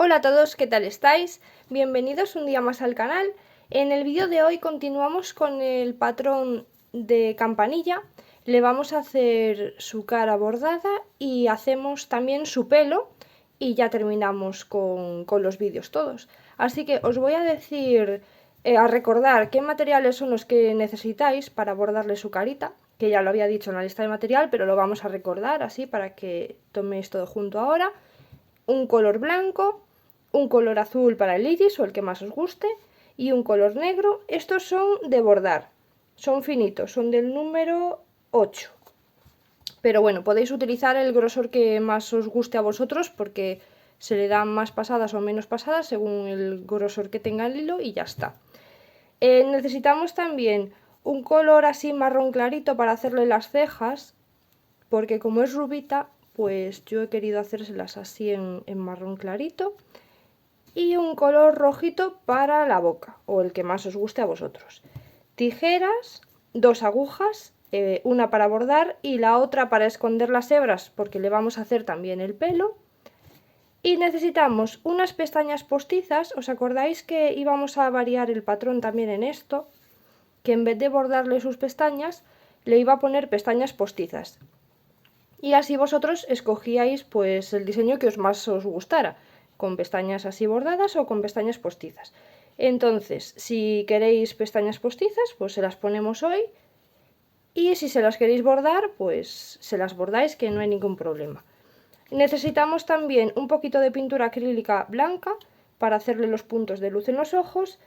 Hola a todos, ¿qué tal estáis? Bienvenidos un día más al canal. En el vídeo de hoy continuamos con el patrón de campanilla. Le vamos a hacer su cara bordada y hacemos también su pelo y ya terminamos con los vídeos todos. Así que os voy a decir, a recordar qué materiales son los que necesitáis para bordarle su carita, que ya lo había dicho en la lista de material, pero lo vamos a recordar así para que toméis todo junto ahora. Un color blanco, un color azul para el iris o el que más os guste y un color negro. Estos son de bordar, son finitos, son del número 8. Pero bueno, podéis utilizar el grosor que más os guste a vosotros porque se le dan más pasadas o menos pasadas según el grosor que tenga el hilo y ya está. Necesitamos también un color así marrón clarito para hacerle las cejas, porque como es rubita, pues yo he querido hacérselas así en marrón clarito. Y un color rojito para la boca, o el que más os guste a vosotros. Tijeras, dos agujas, una para bordar y la otra para esconder las hebras, porque le vamos a hacer también el pelo. Y necesitamos unas pestañas postizas. ¿Os acordáis que íbamos a variar el patrón también en esto? Que en vez de bordarle sus pestañas, le iba a poner pestañas postizas. Y así vosotros escogíais pues el diseño que más os gustara, con pestañas así bordadas o con pestañas postizas. Entonces, si queréis pestañas postizas, pues se las ponemos hoy. Y si se las queréis bordar, pues se las bordáis, que no hay ningún problema. Necesitamos también un poquito de pintura acrílica blanca para hacerle los puntos de luz en los ojos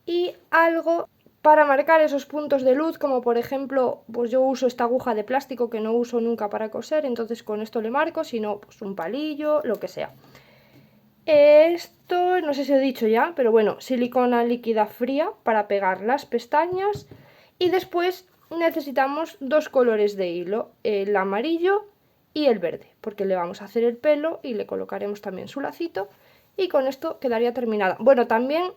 y algo para marcar esos puntos de luz, como por ejemplo, pues yo uso esta aguja de plástico que no uso nunca para coser, entonces con esto le marco, si no, pues un palillo, lo que sea. Esto no sé si he dicho ya, pero bueno, silicona líquida fría para pegar las pestañas y después necesitamos dos colores de hilo, el amarillo y el verde, porque le vamos a hacer el pelo y le colocaremos también su lacito y con esto quedaría terminada. Bueno, también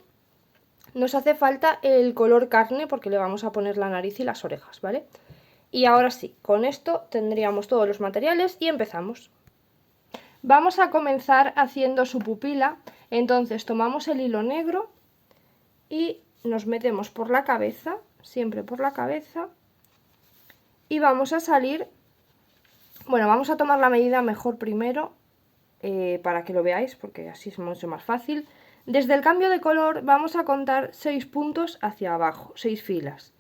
nos hace falta el color carne porque le vamos a poner la nariz y las orejas, ¿vale? Y ahora sí, con esto tendríamos todos los materiales y empezamos. Vamos a comenzar haciendo su pupila. Entonces tomamos el hilo negro y nos metemos por la cabeza, siempre por la cabeza, y vamos a salir, bueno, vamos a tomar la medida mejor primero para que lo veáis porque así es mucho más fácil. Desde el cambio de color vamos a contar 6 puntos hacia abajo, 6 filas.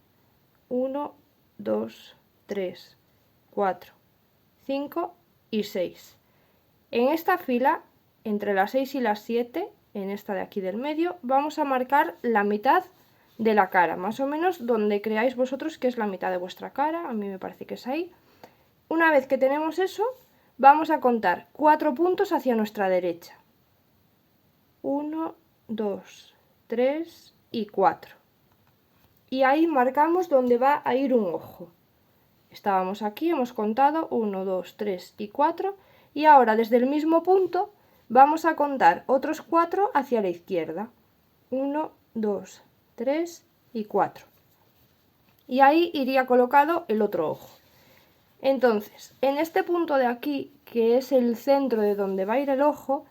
1, 2, 3, 4, 5 y 6. En esta fila, entre las 6 y las 7, en esta de aquí del medio, vamos a marcar la mitad de la cara, más o menos donde creáis vosotros que es la mitad de vuestra cara, a mí me parece que es ahí. Una vez que tenemos eso, vamos a contar 4 puntos hacia nuestra derecha. 1, 2, 3 y 4. Y ahí marcamos donde va a ir un ojo. Estábamos aquí, hemos contado 1, 2, 3 y 4. Y ahora desde el mismo punto vamos a contar otros 4 hacia la izquierda. 1, 2, 3 y 4. Y ahí iría colocado el otro ojo. Entonces, en este punto de aquí, que es el centro de donde va a ir el ojo,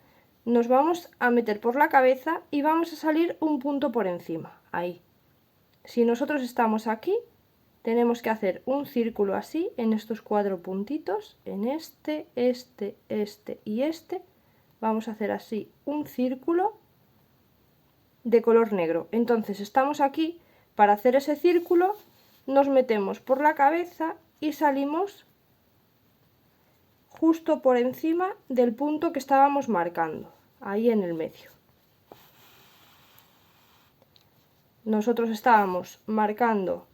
nos vamos a meter por la cabeza y vamos a salir un punto por encima, ahí. Si nosotros estamos aquí, tenemos que hacer un círculo así en estos 4 puntitos, en este y este. Vamos a hacer así un círculo de color negro. Entonces estamos aquí, para hacer ese círculo nos metemos por la cabeza y salimos justo por encima del punto que estábamos marcando, ahí en el medio. Nosotros estábamos marcando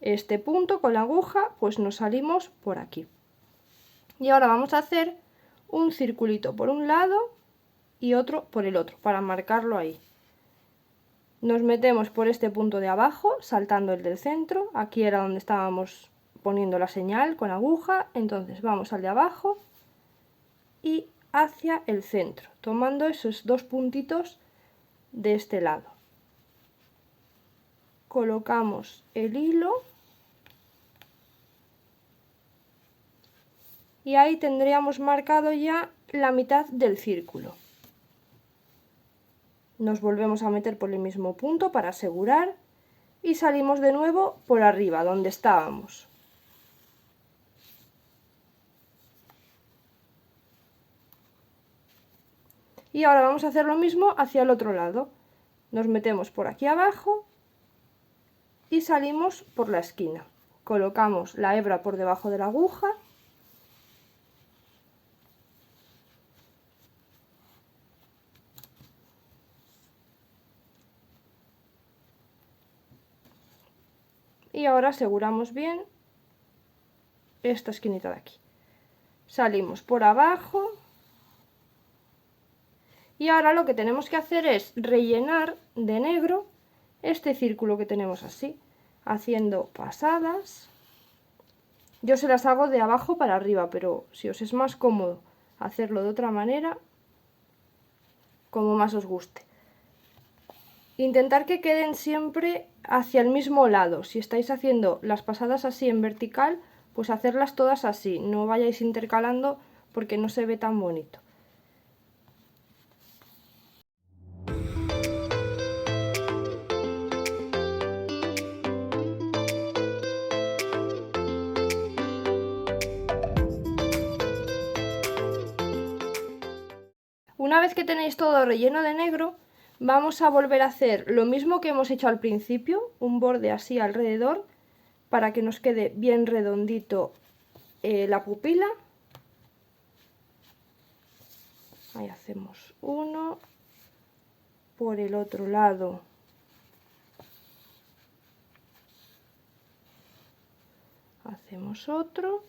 este punto con la aguja, pues nos salimos por aquí. Y ahora vamos a hacer un circulito por un lado y otro por el otro, para marcarlo ahí. Nos metemos por este punto de abajo, saltando el del centro. Aquí era donde estábamos poniendo la señal con aguja. Entonces vamos al de abajo y hacia el centro, tomando esos 2 puntitos de este lado. Colocamos el hilo y ahí tendríamos marcado ya la mitad del círculo. Nos volvemos a meter por el mismo punto para asegurar y salimos de nuevo por arriba, donde estábamos. Y ahora vamos a hacer lo mismo hacia el otro lado. Nos metemos por aquí abajo y salimos por la esquina. Colocamos la hebra por debajo de la aguja y ahora aseguramos bien esta esquinita de aquí. Salimos por abajo y ahora lo que tenemos que hacer es rellenar de negro este círculo que tenemos así, haciendo pasadas. Yo se las hago de abajo para arriba, pero si os es más cómodo hacerlo de otra manera, como más os guste. Intentar que queden siempre hacia el mismo lado. Si estáis haciendo las pasadas así en vertical, pues hacerlas todas así. No vayáis intercalando porque no se ve tan bonito. Una vez que tenéis todo relleno de negro, vamos a volver a hacer lo mismo que hemos hecho al principio, un borde así alrededor, para que nos quede bien redondito la pupila. Ahí hacemos uno, por el otro lado hacemos otro.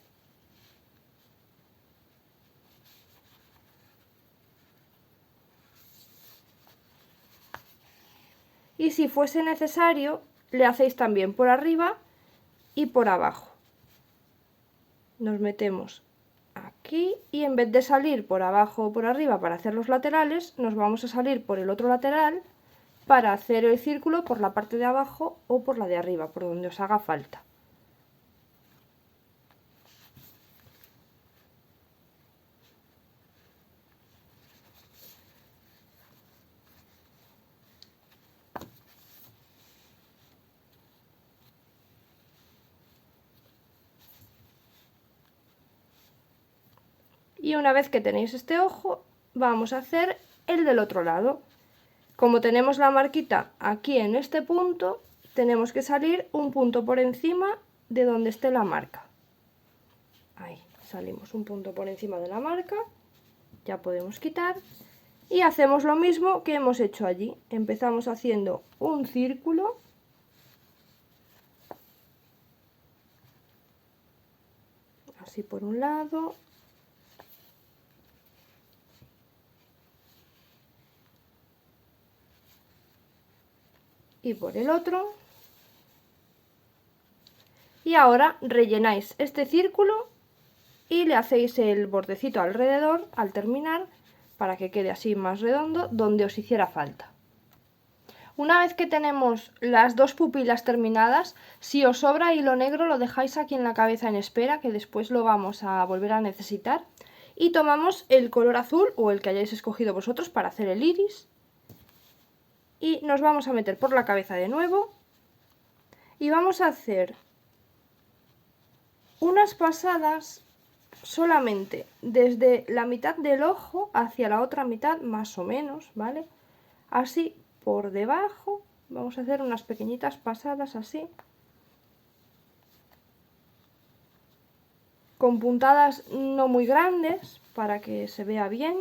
Y si fuese necesario, le hacéis también por arriba y por abajo. Nos metemos aquí y en vez de salir por abajo o por arriba para hacer los laterales, nos vamos a salir por el otro lateral para hacer el círculo por la parte de abajo o por la de arriba, por donde os haga falta. Y una vez que tenéis este ojo, vamos a hacer el del otro lado. Como tenemos la marquita aquí en este punto, tenemos que salir un punto por encima de donde esté la marca. Ahí, salimos un punto por encima de la marca, ya podemos quitar. Y hacemos lo mismo que hemos hecho allí. Empezamos haciendo un círculo. Así por un lado. Y por el otro. Y ahora rellenáis este círculo y le hacéis el bordecito alrededor al terminar para que quede así más redondo donde os hiciera falta. Una vez que tenemos las dos pupilas terminadas, si os sobra hilo negro lo dejáis aquí en la cabeza en espera, que después lo vamos a volver a necesitar. Y tomamos el color azul o el que hayáis escogido vosotros para hacer el iris. Y nos vamos a meter por la cabeza de nuevo y vamos a hacer unas pasadas solamente desde la mitad del ojo hacia la otra mitad, más o menos, ¿vale? Así por debajo, vamos a hacer unas pequeñitas pasadas así, con puntadas no muy grandes para que se vea bien.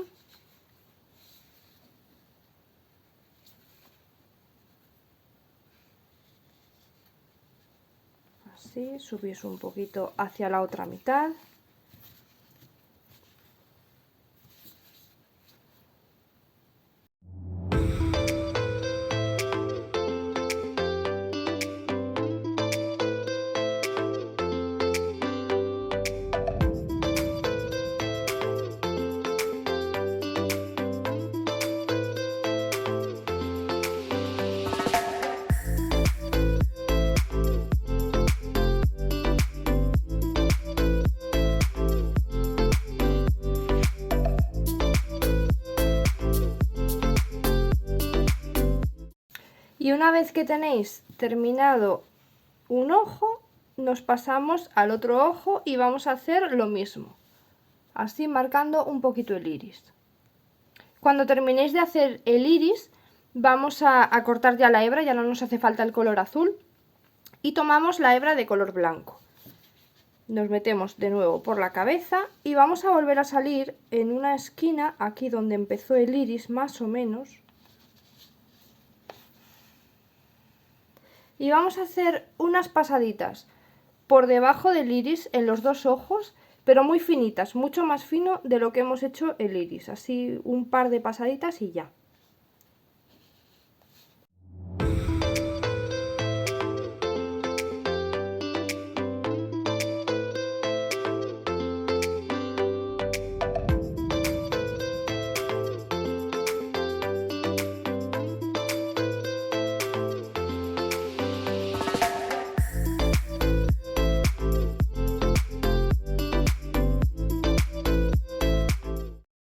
Así, subís un poquito hacia la otra mitad. Y una vez que tenéis terminado un ojo, nos pasamos al otro ojo y vamos a hacer lo mismo, así marcando un poquito el iris. Cuando terminéis de hacer el iris, vamos a cortar ya la hebra, ya no nos hace falta el color azul, y tomamos la hebra de color blanco. Nos metemos de nuevo por la cabeza y vamos a volver a salir en una esquina, aquí donde empezó el iris más o menos. Y vamos a hacer unas pasaditas por debajo del iris en los dos ojos, pero muy finitas, mucho más fino de lo que hemos hecho el iris. Así un par de pasaditas y ya.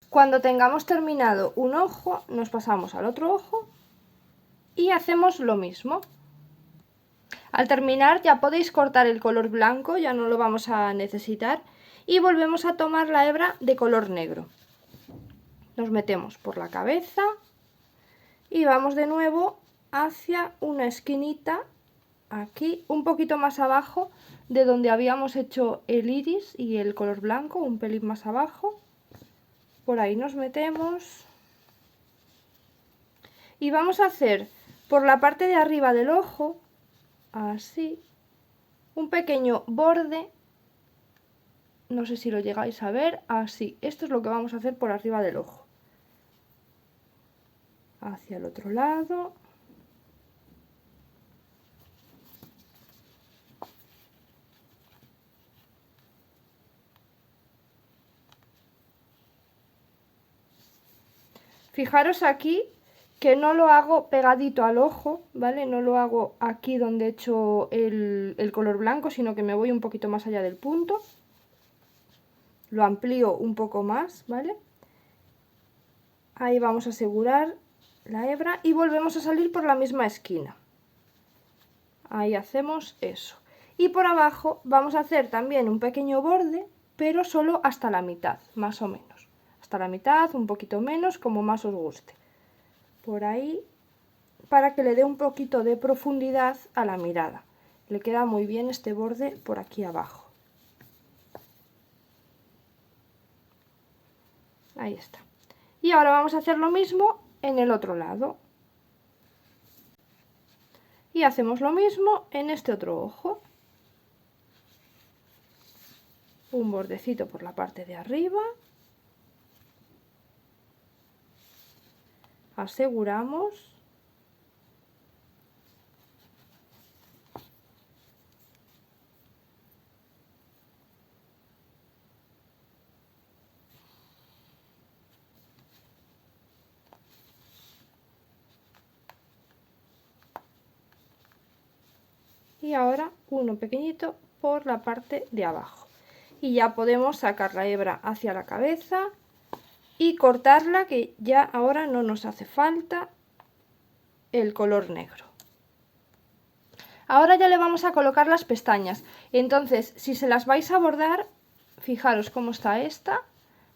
Cuando tengamos terminado un ojo, nos pasamos al otro ojo y hacemos lo mismo. Al terminar ya podéis cortar el color blanco, ya no lo vamos a necesitar, y volvemos a tomar la hebra de color negro. Nos metemos por la cabeza y vamos de nuevo hacia una esquinita, aquí un poquito más abajo de donde habíamos hecho el iris y el color blanco, un pelín más abajo. Por ahí nos metemos y vamos a hacer por la parte de arriba del ojo, así, un pequeño borde, no sé si lo llegáis a ver, así. Esto es lo que vamos a hacer por arriba del ojo. Hacia el otro lado. Fijaros aquí que no lo hago pegadito al ojo, ¿vale? No lo hago aquí donde he hecho el color blanco, sino que me voy un poquito más allá del punto. Lo amplío un poco más, ¿vale? Ahí vamos a asegurar la hebra y volvemos a salir por la misma esquina. Ahí hacemos eso. Y por abajo vamos a hacer también un pequeño borde, pero solo hasta la mitad, más o menos. Hasta la mitad, un poquito menos, como más os guste. Por ahí, para que le dé un poquito de profundidad a la mirada. Le queda muy bien este borde por aquí abajo. Ahí está. Y ahora vamos a hacer lo mismo en el otro lado. Y hacemos lo mismo en este otro ojo. Un bordecito por la parte de arriba. Aseguramos. Y ahora uno pequeñito por la parte de abajo. Y ya podemos sacar la hebra hacia la cabeza y cortarla, que ya ahora no nos hace falta el color negro. Ahora ya le vamos a colocar las pestañas. Entonces, si se las vais a bordar, fijaros cómo está esta.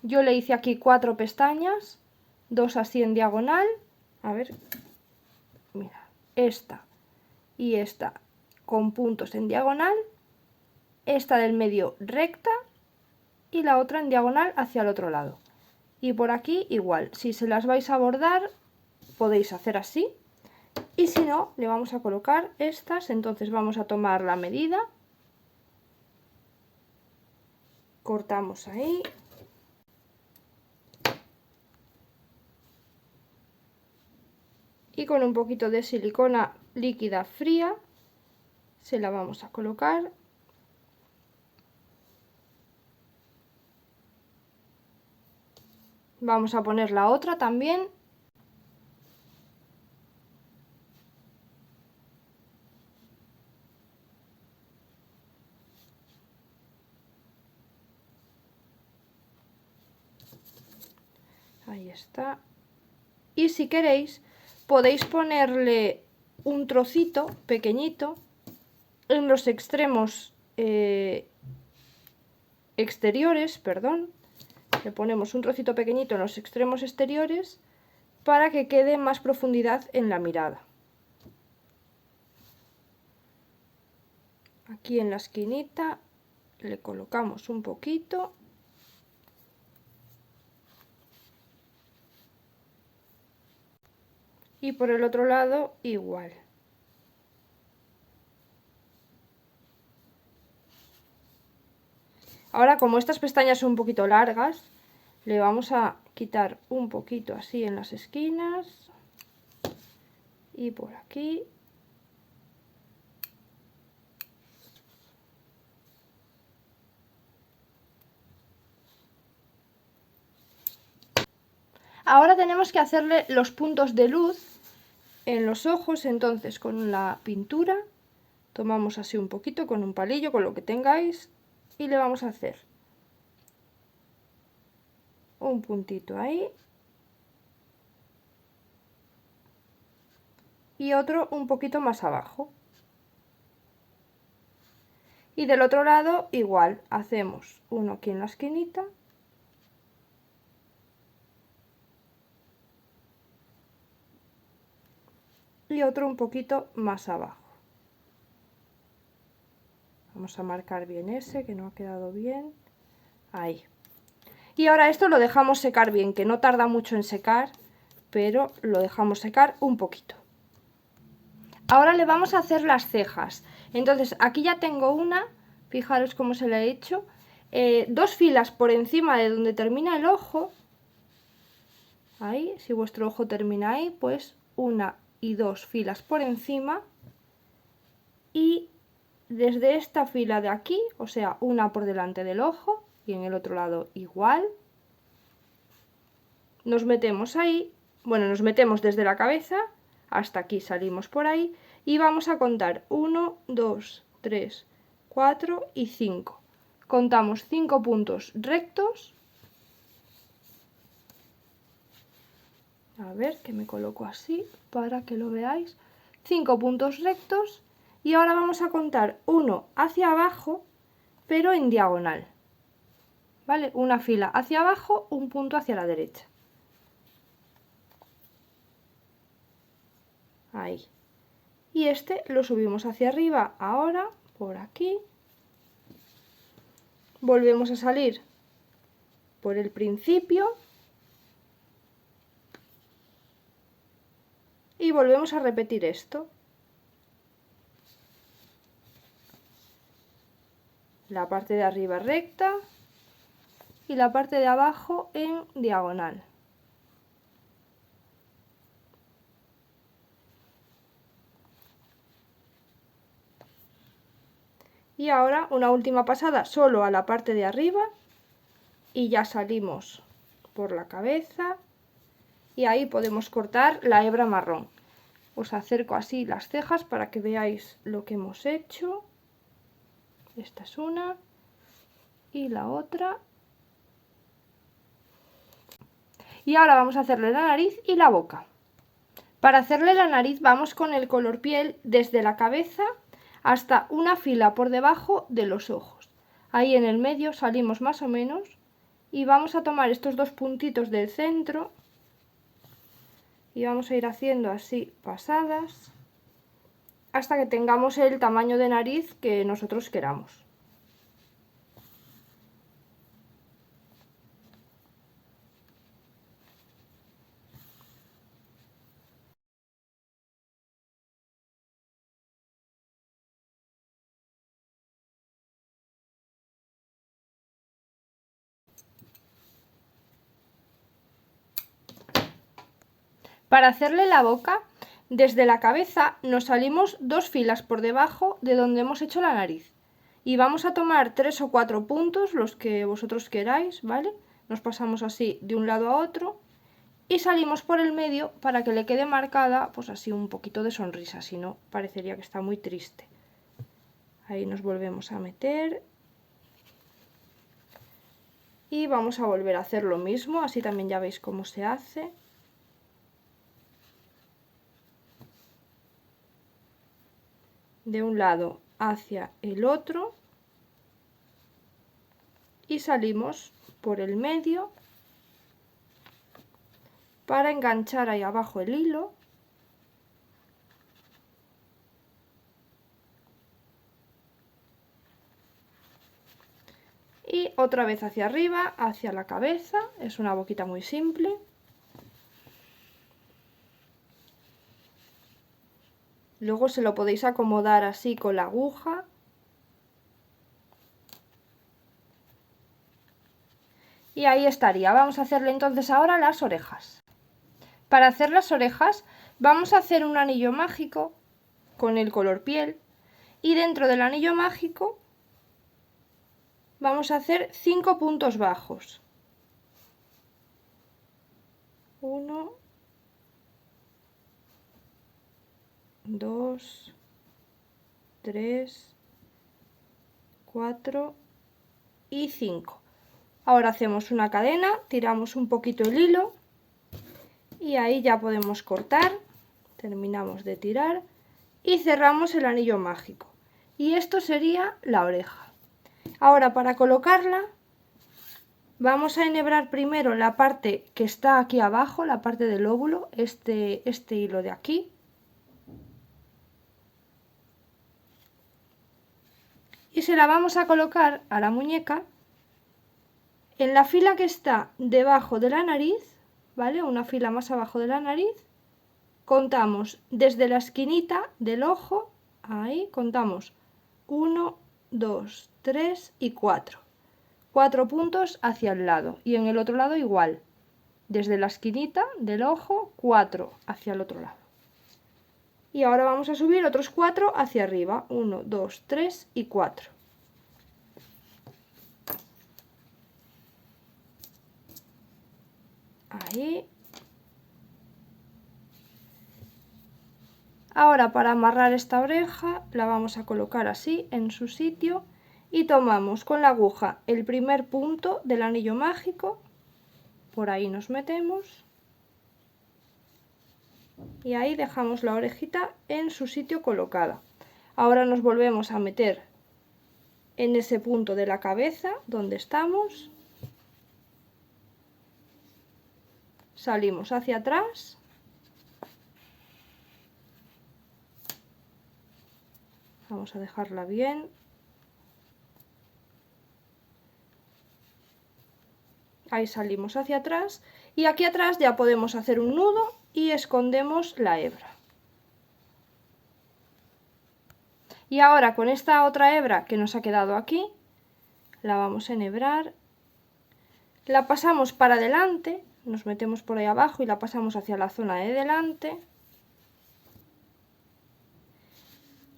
Yo le hice aquí 4 pestañas, 2 así en diagonal. A ver, mira, esta y esta con puntos en diagonal, esta del medio recta y la otra en diagonal hacia el otro lado. Y por aquí igual, si se las vais a bordar podéis hacer así, y si no, le vamos a colocar estas. Entonces vamos a tomar la medida, cortamos ahí, y con un poquito de silicona líquida fría se la vamos a colocar. Vamos a poner la otra también. Ahí está. Y si queréis, podéis ponerle un trocito pequeñito en los extremos exteriores, perdón, le ponemos un trocito pequeñito en los extremos exteriores para que quede más profundidad en la mirada. Aquí en la esquinita le colocamos un poquito. Y por el otro lado igual. Ahora, como estas pestañas son un poquito largas, le vamos a quitar un poquito así en las esquinas y por aquí. Ahora tenemos que hacerle los puntos de luz en los ojos, entonces con la pintura tomamos así un poquito con un palillo, con lo que tengáis, y le vamos a hacer un puntito ahí y otro un poquito más abajo. Y del otro lado igual, hacemos uno aquí en la esquinita y otro un poquito más abajo. Vamos a marcar bien ese, que no ha quedado bien. Ahí. Y ahora esto lo dejamos secar bien, que no tarda mucho en secar, pero lo dejamos secar un poquito. Ahora le vamos a hacer las cejas. Entonces aquí ya tengo una, fijaros cómo se la he hecho, dos filas por encima de donde termina el ojo. Ahí, si vuestro ojo termina ahí, pues una y dos filas por encima. Y desde esta fila de aquí, o sea, una por delante del ojo y en el otro lado igual, nos metemos ahí, bueno, nos metemos desde la cabeza hasta aquí, salimos por ahí y vamos a contar 1, 2, 3, 4 y 5. Contamos 5 puntos rectos. A ver, que me coloco así para que lo veáis. 5 puntos rectos y ahora vamos a contar uno hacia abajo, pero en diagonal. ¿Vale? Una fila hacia abajo, un punto hacia la derecha. Ahí. Y este lo subimos hacia arriba ahora, por aquí. Volvemos a salir por el principio. Y volvemos a repetir esto. La parte de arriba recta y la parte de abajo en diagonal. Y ahora una última pasada solo a la parte de arriba y ya salimos por la cabeza y ahí podemos cortar la hebra marrón. Os acerco así las cejas para que veáis lo que hemos hecho. Esta es una y la otra. Y ahora vamos a hacerle la nariz y la boca. Para hacerle la nariz vamos con el color piel desde la cabeza hasta una fila por debajo de los ojos. Ahí en el medio salimos más o menos y vamos a tomar estos dos puntitos del centro y vamos a ir haciendo así pasadas hasta que tengamos el tamaño de nariz que nosotros queramos. Para hacerle la boca, desde la cabeza nos salimos dos filas por debajo de donde hemos hecho la nariz. Y vamos a tomar 3 o 4 puntos, los que vosotros queráis, ¿vale? Nos pasamos así de un lado a otro y salimos por el medio para que le quede marcada, pues así un poquito de sonrisa, si no parecería que está muy triste. Ahí nos volvemos a meter. Y vamos a volver a hacer lo mismo, así también ya veis cómo se hace. de un lado hacia el otro y salimos por el medio para enganchar ahí abajo el hilo. Y otra vez hacia arriba, hacia la cabeza, es una boquita muy simple. Luego se lo podéis acomodar así con la aguja. Y ahí estaría. Vamos a hacerle entonces ahora las orejas. Para hacer las orejas vamos a hacer un anillo mágico con el color piel. Y dentro del anillo mágico vamos a hacer 5 puntos bajos. 1, 2, 3, 4 y 5. Ahora hacemos una cadena, tiramos un poquito el hilo y ahí ya podemos cortar. Terminamos de tirar y cerramos el anillo mágico. Y esto sería la oreja. Ahora para colocarla vamos a enhebrar primero la parte que está aquí abajo, la parte del óvulo, este hilo de aquí. Y se la vamos a colocar a la muñeca en la fila que está debajo de la nariz, ¿vale? Una fila más abajo de la nariz. Contamos desde la esquinita del ojo, ahí contamos 1, 2, 3 y 4. 4 puntos hacia el lado y en el otro lado igual. Desde la esquinita del ojo, 4 hacia el otro lado. Y ahora vamos a subir otros 4 hacia arriba. 1, 2, 3 y 4. Ahí. Ahora para amarrar esta oreja la vamos a colocar así en su sitio y tomamos con la aguja el primer punto del anillo mágico, por ahí nos metemos y ahí dejamos la orejita en su sitio colocada. Ahora nos volvemos a meter en ese punto de la cabeza donde estamos, salimos hacia atrás. Vamos a dejarla bien. Ahí salimos hacia atrás y aquí atrás ya podemos hacer un nudo y escondemos la hebra. Y ahora con esta otra hebra que nos ha quedado aquí, la vamos a enhebrar, la pasamos para adelante, nos metemos por ahí abajo y la pasamos hacia la zona de delante.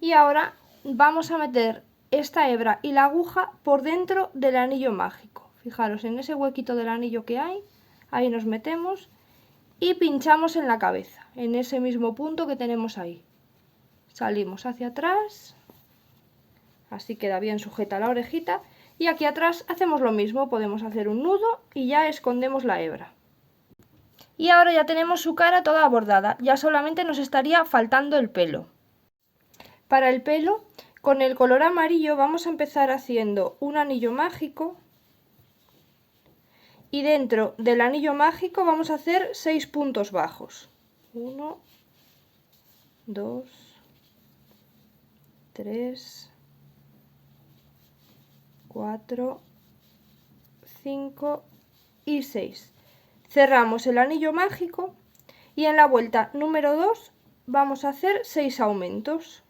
Y ahora vamos a meter esta hebra y la aguja por dentro del anillo mágico. Fijaros en ese huequito del anillo que hay, ahí nos metemos y pinchamos en la cabeza, en ese mismo punto que tenemos ahí. Salimos hacia atrás, así queda bien sujeta la orejita, y aquí atrás hacemos lo mismo, podemos hacer un nudo y ya escondemos la hebra. Y ahora ya tenemos su cara toda bordada, ya solamente nos estaría faltando el pelo. Para el pelo, con el color amarillo vamos a empezar haciendo un anillo mágico y dentro del anillo mágico vamos a hacer 6 puntos bajos. 1, 2, 3, 4, 5 y 6. Cerramos el anillo mágico y en la vuelta número 2 vamos a hacer 6 aumentos.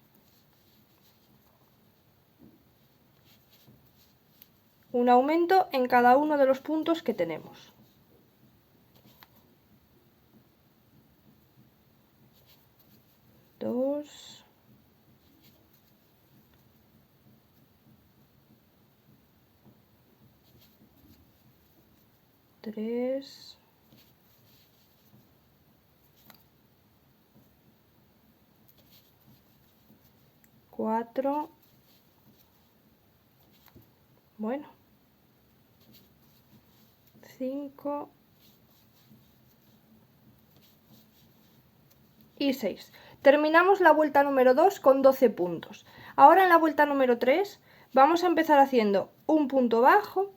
Un aumento en cada uno de los puntos que tenemos. Dos. 3. 4. Bueno. 5 y 6. Terminamos la vuelta número 2 con 12 puntos. Ahora en la vuelta número 3 vamos a empezar haciendo un punto bajo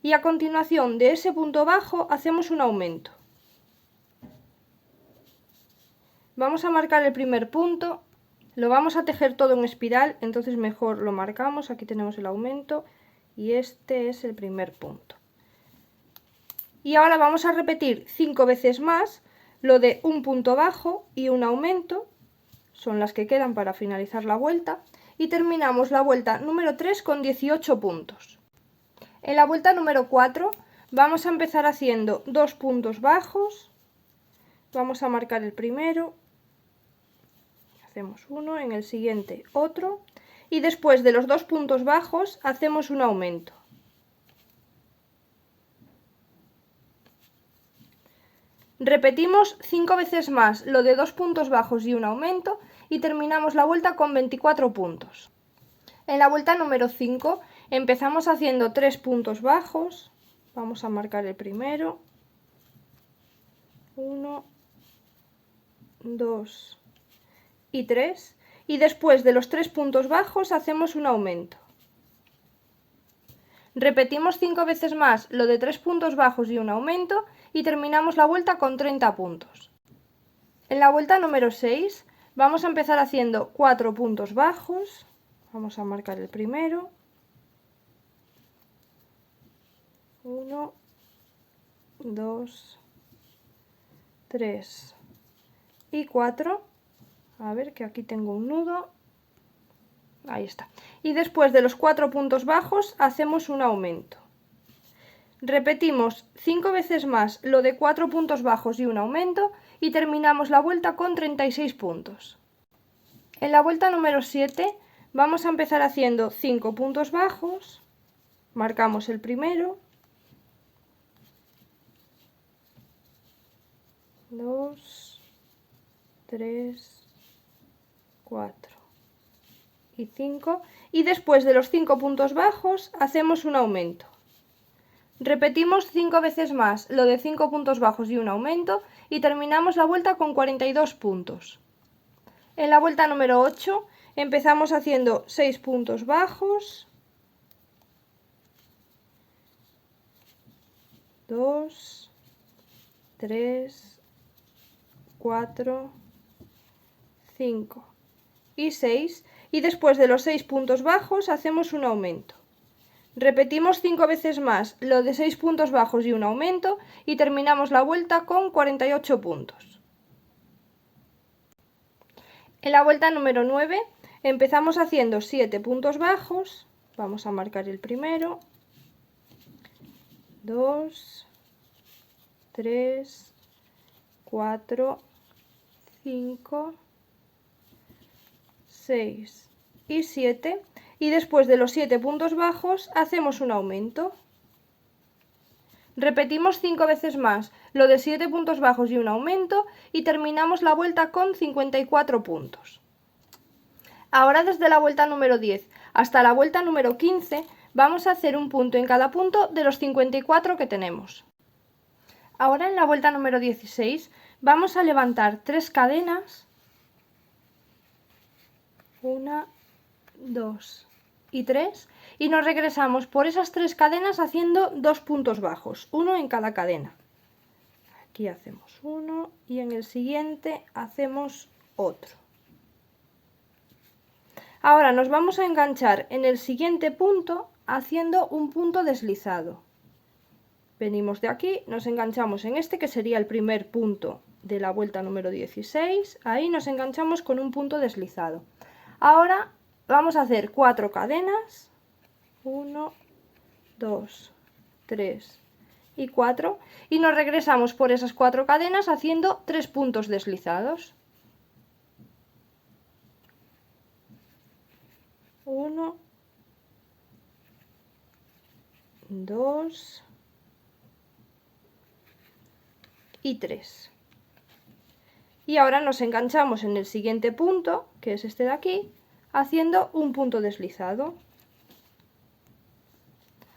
y a continuación de ese punto bajo hacemos un aumento. Vamos a marcar el primer punto, lo vamos a tejer todo en espiral, entonces mejor lo marcamos, aquí tenemos el aumento y este es el primer punto. Y ahora vamos a repetir 5 veces más lo de un punto bajo y un aumento, son las que quedan para finalizar la vuelta, y terminamos la vuelta número 3 con 18 puntos. En la vuelta número 4 vamos a empezar haciendo 2 puntos bajos, vamos a marcar el primero, hacemos uno, en el siguiente otro, y después de los 2 puntos bajos hacemos un aumento. Repetimos 5 veces más lo de 2 puntos bajos y un aumento y terminamos la vuelta con 24 puntos. En la vuelta número 5 empezamos haciendo 3 puntos bajos, vamos a marcar el primero, 1, 2 y 3, y después de los 3 puntos bajos hacemos un aumento. Repetimos 5 veces más lo de 3 puntos bajos y un aumento y terminamos la vuelta con 30 puntos. En la vuelta número 6 vamos a empezar haciendo 4 puntos bajos, vamos a marcar el primero, 1, 2, 3 y 4, a ver que aquí tengo un nudo, ahí está, y después de los 4 puntos bajos hacemos un aumento. Repetimos 5 veces más lo de 4 puntos bajos y un aumento y terminamos la vuelta con 36 puntos. En la vuelta número 7 vamos a empezar haciendo 5 puntos bajos, marcamos el primero, 2, 3, 4 y 5, y después de los 5 puntos bajos hacemos un aumento. Repetimos 5 veces más lo de 5 puntos bajos y un aumento y terminamos la vuelta con 42 puntos. En la vuelta número 8 empezamos haciendo 6 puntos bajos, 2, 3, 4, 5 y 6, y después de los 6 puntos bajos hacemos un aumento. Repetimos 5 veces más lo de 6 puntos bajos y un aumento y terminamos la vuelta con 48 puntos. En la vuelta número 9 empezamos haciendo 7 puntos bajos, vamos a marcar el primero, 2, 3, 4, 5, 6 y 7, y después de los 7 puntos bajos hacemos un aumento. Repetimos 5 veces más lo de 7 puntos bajos y un aumento y terminamos la vuelta con 54 puntos. Ahora desde la vuelta número 10 hasta la vuelta número 15 vamos a hacer un punto en cada punto de los 54 que tenemos. Ahora en la vuelta número 16 vamos a levantar 3 cadenas, 1, 2 y 3, y nos regresamos por esas 3 cadenas haciendo 2 puntos bajos, uno en cada cadena. Aquí hacemos uno y en el siguiente hacemos otro. Ahora nos vamos a enganchar en el siguiente punto haciendo un punto deslizado. Venimos de aquí, nos enganchamos en este que sería el primer punto de la vuelta número 16, ahí nos enganchamos con un punto deslizado. Ahora vamos a hacer 4 cadenas, 1, 2, 3 y 4, y nos regresamos por esas 4 cadenas haciendo 3 puntos deslizados. 1, 2 y 3. Y ahora nos enganchamos en el siguiente punto, que es este de aquí, haciendo un punto deslizado.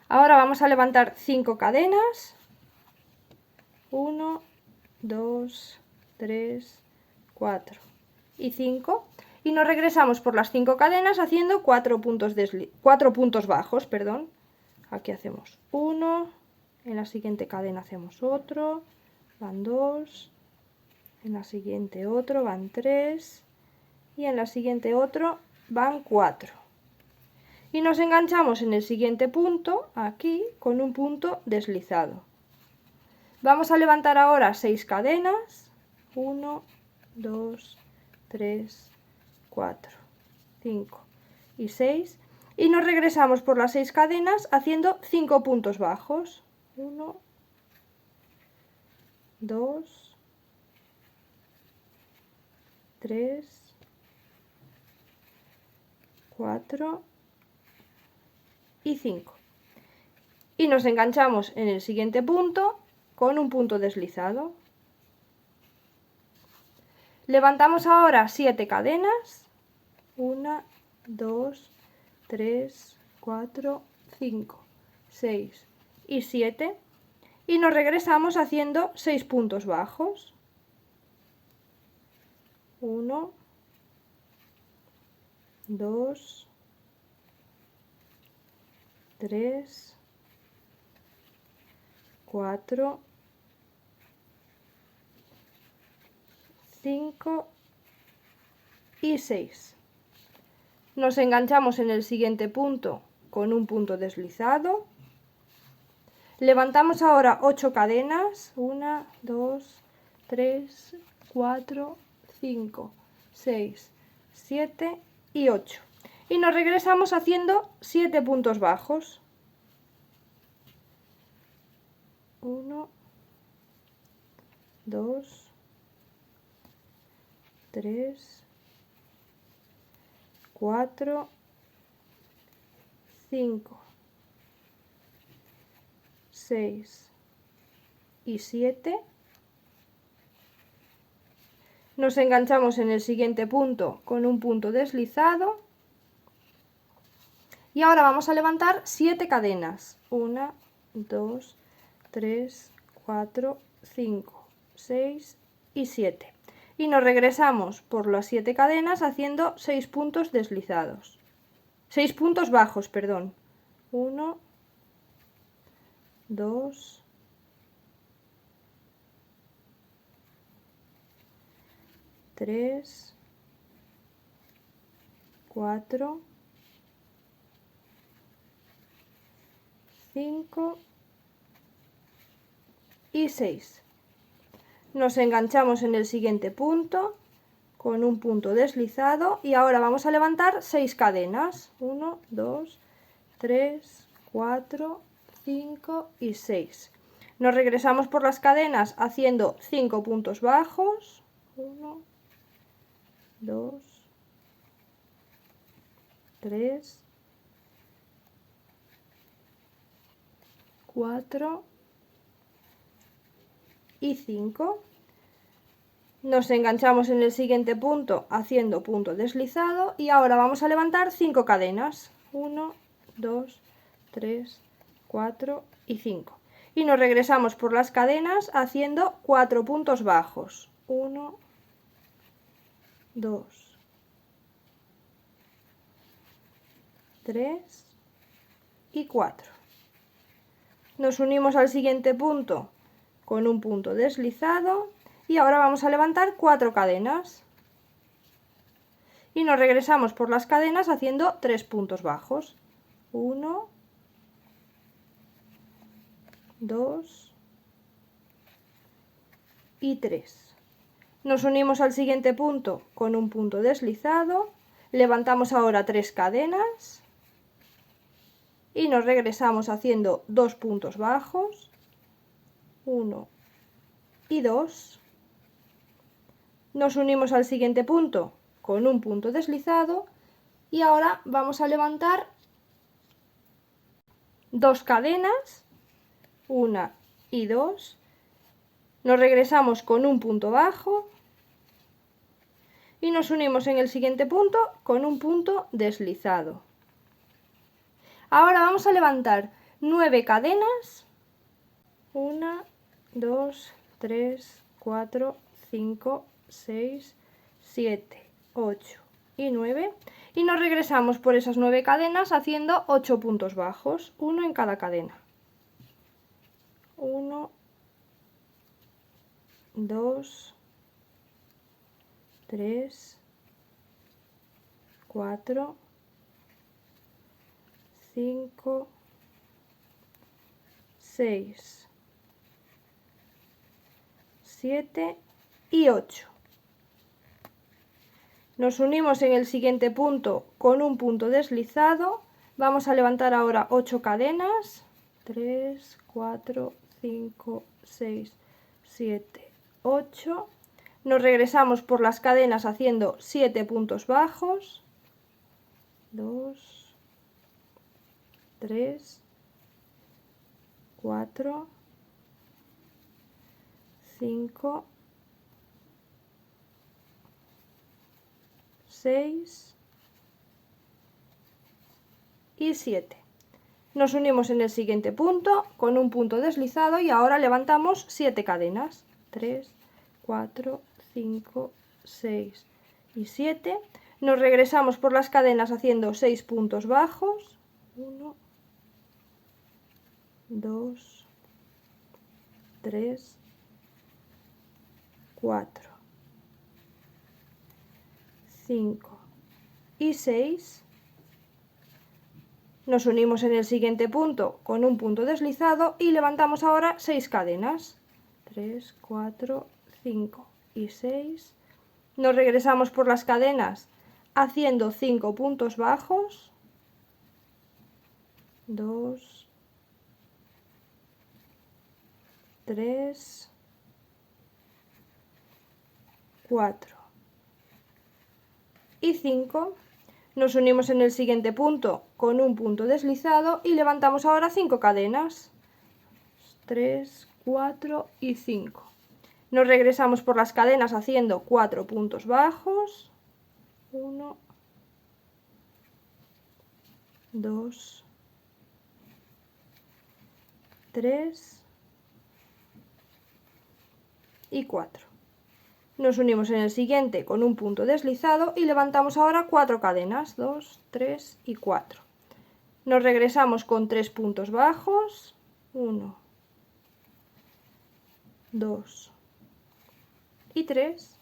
Ahora vamos a levantar 5 cadenas, 1, 2, 3, 4 y 5. Y nos regresamos por las 5 cadenas haciendo 4 puntos bajos, perdón. Aquí hacemos 1, en la siguiente cadena hacemos otro, van 2, en la siguiente otro, van 3 y en la siguiente otro, van 4. Y nos enganchamos en el siguiente punto, aquí, con un punto deslizado. Vamos a levantar ahora 6 cadenas, 1, 2, 3, 4, 5 y 6, y nos regresamos por las 6 cadenas haciendo 5 puntos bajos, 1, 2, 3, 4 y 5. Y nos enganchamos en el siguiente punto con un punto deslizado. Levantamos ahora 7 cadenas, 1, 2, 3, 4, 5, 6 y 7, y nos regresamos haciendo 6 puntos bajos. 1, 2, 3, 4, 5 y 6. Nos enganchamos en el siguiente punto con un punto deslizado. Levantamos ahora 8 cadenas, 1, 2, 3, 4, 5, 6, 7 y 8. Y nos regresamos haciendo 7 puntos bajos. 1, 2, 3, 4, 5, 6 y 7. Nos enganchamos en el siguiente punto con un punto deslizado. Y ahora vamos a levantar 7 cadenas. 1, 2, 3, 4, 5, 6 y 7. Y nos regresamos por las 7 cadenas haciendo 6 puntos deslizados. 6 puntos bajos, perdón. 1, 2, 3, 4, 5 y 6. Nos enganchamos en el siguiente punto con un punto deslizado y ahora vamos a levantar 6 cadenas. 1, 2, 3, 4, 5 y 6. Nos regresamos por las cadenas haciendo 5 puntos bajos. 1, 2, 3, 4 y 5. Nos enganchamos en el siguiente punto haciendo punto deslizado y ahora vamos a levantar 5 cadenas. 1, 2, 3, 4 y 5. Y nos regresamos por las cadenas haciendo 4 puntos bajos. 1, 2, 3 y 4. Nos unimos al siguiente punto con un punto deslizado y ahora vamos a levantar 4 cadenas. Y nos regresamos por las cadenas haciendo 3 puntos bajos. 1, 2 y 3. Nos unimos al siguiente punto con un punto deslizado, levantamos ahora 3 cadenas y nos regresamos haciendo 2 puntos bajos, 1 y 2. Nos unimos al siguiente punto con un punto deslizado y ahora vamos a levantar 2 cadenas, 1 y 2. Nos regresamos con un punto bajo y nos unimos en el siguiente punto con un punto deslizado. Ahora vamos a levantar 9 cadenas. 1, 2, 3, 4, 5, 6, 7, 8 y 9. Y nos regresamos por esas 9 cadenas haciendo 8 puntos bajos, uno en cada cadena. 1, 2, 3, 4, 5, 6, 7 y 8. Nos unimos en el siguiente punto con un punto deslizado. Vamos a levantar ahora 8 cadenas. 3, 4, 5, 6, 7, 8. Nos regresamos por las cadenas haciendo 7 puntos bajos. 2, 3, 4, 5, 6 y 7. Nos unimos en el siguiente punto con un punto deslizado y ahora levantamos 7 cadenas. 3, 4, 5, 6 y 7. Nos regresamos por las cadenas haciendo 6 puntos bajos. 1, 2, 3, 4, 5 y 6. Nos unimos en el siguiente punto con un punto deslizado y levantamos ahora 6 cadenas. 3, 4, 5 y 6. Nos regresamos por las cadenas haciendo 5 puntos bajos. 2, 3, 4 y 5. Nos unimos en el siguiente punto con un punto deslizado y levantamos ahora 5 cadenas. 3, 4 y 5. Nos regresamos por las cadenas haciendo 4 puntos bajos. 1, 2, 3 y 4. Nos unimos en el siguiente con un punto deslizado y levantamos ahora 4 cadenas. 2, 3 y 4. Nos regresamos con 3 puntos bajos. 1, 2 y 3.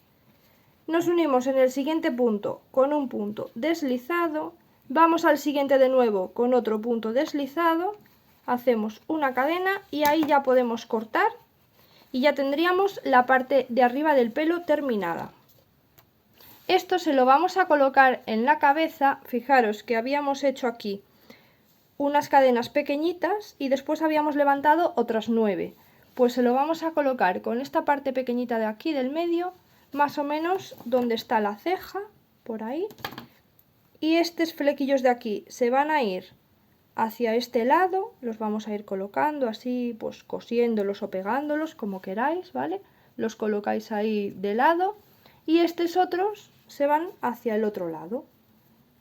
Nos unimos en el siguiente punto con un punto deslizado. Vamos al siguiente de nuevo con otro punto deslizado. Hacemos una cadena y ahí ya podemos cortar. Y ya tendríamos la parte de arriba del pelo terminada. Esto se lo vamos a colocar en la cabeza. Fijaros que habíamos hecho aquí unas cadenas pequeñitas y después habíamos levantado otras 9. Pues se lo vamos a colocar con esta parte pequeñita de aquí del medio, más o menos donde está la ceja, por ahí. Y estos flequillos de aquí se van a ir hacia este lado, los vamos a ir colocando así, pues cosiéndolos o pegándolos, como queráis, ¿vale? Los colocáis ahí de lado y estos otros se van hacia el otro lado.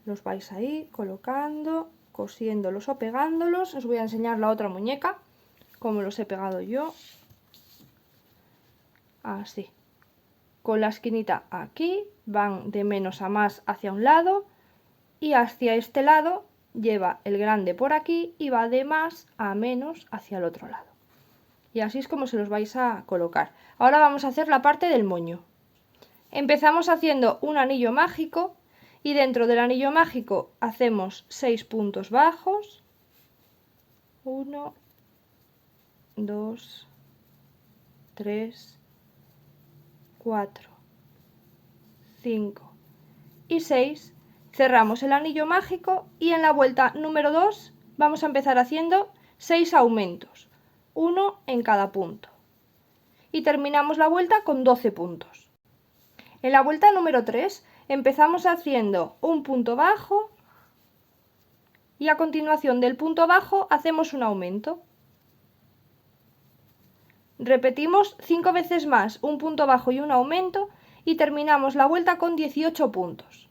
Los vais ahí colocando, cosiéndolos o pegándolos. Os voy a enseñar la otra muñeca, como los he pegado yo. Así. Con la esquinita aquí, van de menos a más hacia un lado y hacia este lado lleva el grande por aquí y va de más a menos hacia el otro lado. Y así es como se los vais a colocar. Ahora vamos a hacer la parte del moño. Empezamos haciendo un anillo mágico y dentro del anillo mágico hacemos 6 puntos bajos. 1, 2, 3, 4, 5 y 6. Cerramos el anillo mágico y en la vuelta número 2 vamos a empezar haciendo 6 aumentos, uno en cada punto. Y terminamos la vuelta con 12 puntos. En la vuelta número 3 empezamos haciendo un punto bajo y a continuación del punto bajo hacemos un aumento. Repetimos 5 veces más un punto bajo y un aumento y terminamos la vuelta con 18 puntos.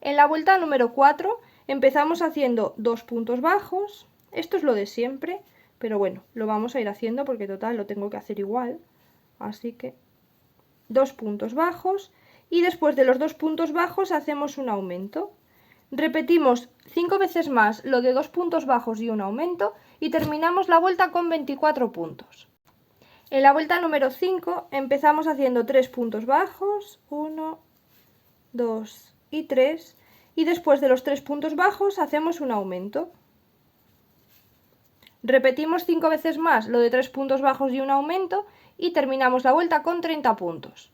En la vuelta número 4 empezamos haciendo 2 puntos bajos. Esto es lo de siempre, pero bueno, lo vamos a ir haciendo porque total lo tengo que hacer igual. Así que 2 puntos bajos y después de los 2 puntos bajos hacemos un aumento. Repetimos 5 veces más lo de 2 puntos bajos y un aumento y terminamos la vuelta con 24 puntos. En la vuelta número 5 empezamos haciendo 3 puntos bajos, 1, 2 y 3, y después de los 3 puntos bajos hacemos un aumento. Repetimos 5 veces más lo de 3 puntos bajos y un aumento y terminamos la vuelta con 30 puntos.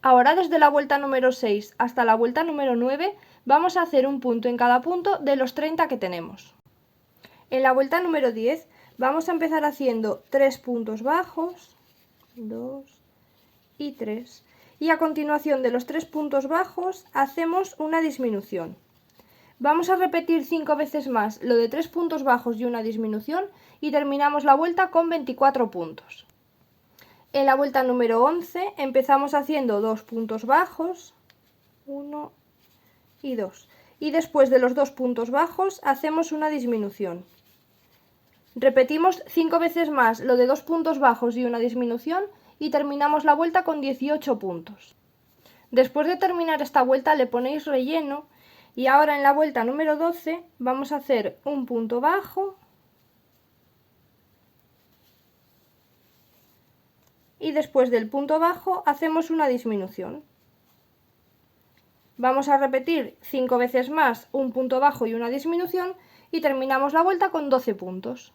Ahora desde la vuelta número 6 hasta la vuelta número 9 vamos a hacer un punto en cada punto de los 30 que tenemos. En la vuelta número 10 vamos a empezar haciendo 3 puntos bajos, 2 y 3. Y a continuación de los 3 puntos bajos hacemos una disminución. Vamos a repetir 5 veces más lo de 3 puntos bajos y una disminución y terminamos la vuelta con 24 puntos. En la vuelta número 11 empezamos haciendo 2 puntos bajos, 1 y 2. Y después de los 2 puntos bajos hacemos una disminución. Repetimos 5 veces más lo de 2 puntos bajos y una disminución y terminamos la vuelta con 18 puntos. Después de terminar esta vuelta le ponéis relleno y ahora en la vuelta número 12 vamos a hacer un punto bajo y después del punto bajo hacemos una disminución. Vamos a repetir 5 veces más un punto bajo y una disminución y terminamos la vuelta con 12 puntos.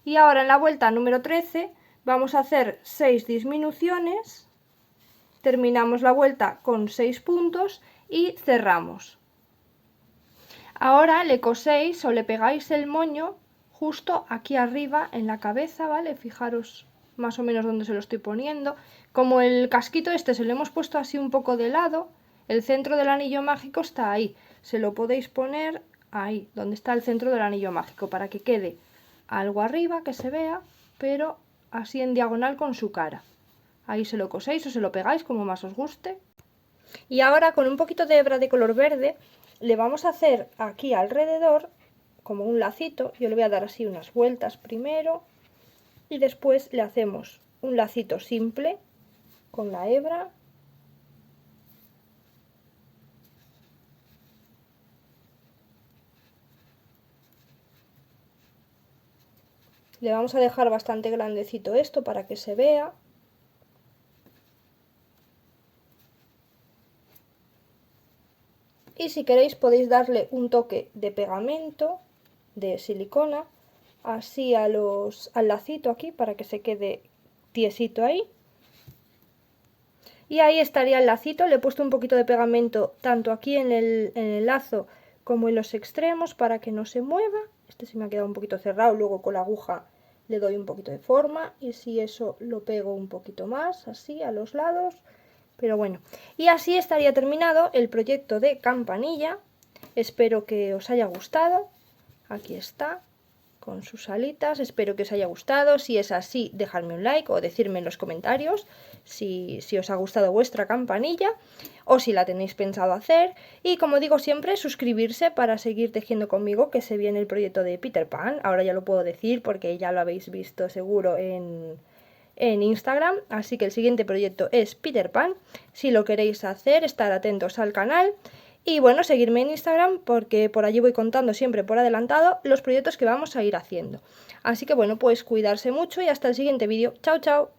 Y ahora en la vuelta número 13 vamos a hacer 6 disminuciones, terminamos la vuelta con 6 puntos y cerramos. Ahora le coséis o le pegáis el moño justo aquí arriba en la cabeza, ¿vale? Fijaros más o menos dónde se lo estoy poniendo. Como el casquito este se lo hemos puesto así un poco de lado, el centro del anillo mágico está ahí. Se lo podéis poner ahí, donde está el centro del anillo mágico, para que quede algo arriba, que se vea, pero así en diagonal con su cara. Ahí se lo coséis o se lo pegáis como más os guste. Y ahora con un poquito de hebra de color verde le vamos a hacer aquí alrededor como un lacito. Yo le voy a dar así unas vueltas primero y después le hacemos un lacito simple con la hebra. Le vamos a dejar bastante grandecito esto para que se vea. Y si queréis podéis darle un toque de pegamento, de silicona, así al lacito aquí para que se quede tiesito ahí. Y ahí estaría el lacito. Le he puesto un poquito de pegamento tanto aquí en el lazo como en los extremos para que no se mueva. Este se me ha quedado un poquito cerrado, luego con la aguja le doy un poquito de forma y si eso lo pego un poquito más, así a los lados. Pero bueno, y así estaría terminado el proyecto de campanilla. Espero que os haya gustado. Aquí está, con sus alitas. Espero que os haya gustado. Si es así, dejadme un like o decirme en los comentarios si os ha gustado vuestra campanilla o si la tenéis pensado hacer. Y como digo siempre, suscribirse para seguir tejiendo conmigo, que se viene el proyecto de Peter Pan. Ahora ya lo puedo decir porque ya lo habéis visto seguro en Instagram, así que el siguiente proyecto es Peter Pan. Si lo queréis hacer, estar atentos al canal y bueno, seguirme en Instagram porque por allí voy contando siempre por adelantado los proyectos que vamos a ir haciendo. Así que bueno, pues cuidarse mucho y hasta el siguiente vídeo. Chao, chao.